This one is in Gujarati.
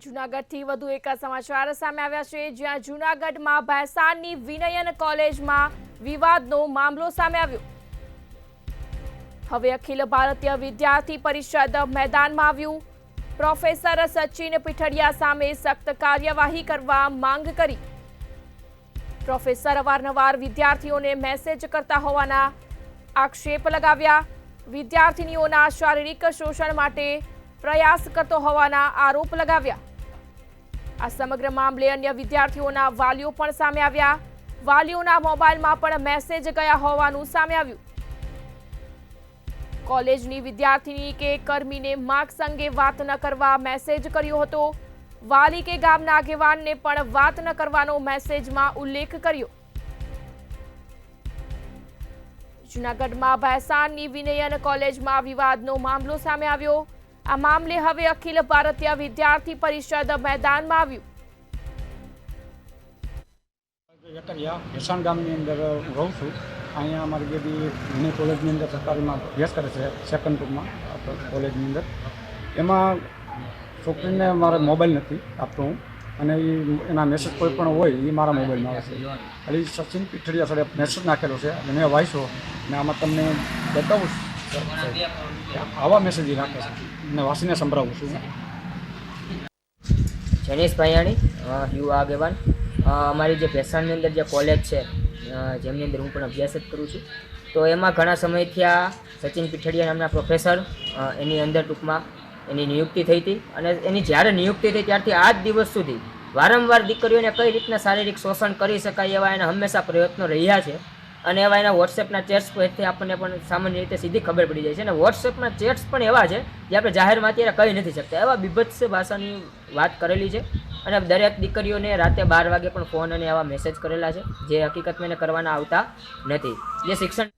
જૂનાગઢથી વધુ એક સમાચાર સામે આવ્યા છે, જ્યાં જૂનાગઢમાં ભેંસાણની વિનયન કોલેજમાં વિવાદનો મામલો સામે આવ્યો. હવે અખિલ ભારતીય વિદ્યાર્થી પરિષદ મેદાનમાં આવ્યું. પ્રોફેસર સચિન પીઠડિયા સામે સખ્ત કાર્યવાહી કરવા માંગ કરી. પ્રોફેસર અવારનવાર વિદ્યાર્થીઓને મેસેજ કરતા હોવાના આક્ષેપ લગાવ્યા. વિદ્યાર્થીનીઓના શારીરિક શોષણ માટે પ્રયાસ કરતો હોવાના આરોપ લગાવ્યા. આ સમગ્ર મામલે અન્ય વિદ્યાર્થીઓના વાલીઓ પણ સામે આવ્યા. વાલીઓના મોબાઈલમાં પણ મેસેજ ગયા હોવાનું સામે આવ્યું. કોલેજની વિદ્યાર્થીની કે કર્મીને માર્ક્સ અંગે વાત ન કરવા મેસેજ કર્યો હતો. વાલી કે ગામના આગેવાનને પણ વાત ન કરવાનો મેસેજમાં ઉલ્લેખ કર્યો. જૂનાગઢમાં ભેંસાણની વિનયન કોલેજમાં વિવાદનો મામલો સામે આવ્યો. આ મામલે હવે અખિલ ભારતીય વિદ્યાર્થી પરિષદ મેદાનમાં આવ્યું. ભેંસાણ ગામની અંદર હું રહું છું. અહીંયા અમારી જે બી ઘણી કોલેજની અંદર સરકારીમાં અભ્યાસ કરે છે, સેકન્ડ ટૂરમાં કોલેજની અંદર. એમાં છોકરીને મારે મોબાઈલ નથી આપતો હું, અને એના મેસેજ કોઈ પણ હોય એ મારા મોબાઈલમાં આવે છે. એટલે સચિન પીઠડિયા સાહેબ મેસેજ નાખેલો છે અને મેં વાંચ્યો ને આમાં તમને બતાવું આવા મેસેજ નાખે છે ને વાંચીને સંભળાવું છું. જનીશ ભાયાણી યુવા આગેવાન. અમારી જે ભેંસાણની અંદર જે કોલેજ છે, જેમની અંદર હું પણ અભ્યાસ જ કરું છું, તો એમાં ઘણા સમયથી આ સચિન પીઠડિયા નામના પ્રોફેસર એની અંદર ટૂંકમાં એની નિયુક્તિ થઈ હતી. અને એની જ્યારે નિયુક્તિ થઈ ત્યારથી આ જ દિવસ સુધી વારંવાર દીકરીઓને કઈ રીતના શારીરિક શોષણ કરી શકાય એવા એના હંમેશા પ્રયત્નો રહ્યા છે. અને એવા એના વોટ્સએપના ચેટ્સ પરથી આપણને પણ સામાન્ય રીતે સીધી ખબર પડી જાય છે. અને વોટ્સએપના ચેટ્સ પણ એવા છે જે આપણે જાહેરમાં અત્યારે કહી નથી શકતા, એવા બીભત્સ ભાષાની વાત કરેલી છે. અને દરેક દીકરીઓને રાતે 12 વાગે પણ ફોન અને એવા મેસેજ કરેલા છે, જે હકીકતમાં એને કરવાના આવતા નથી. જે શિક્ષણ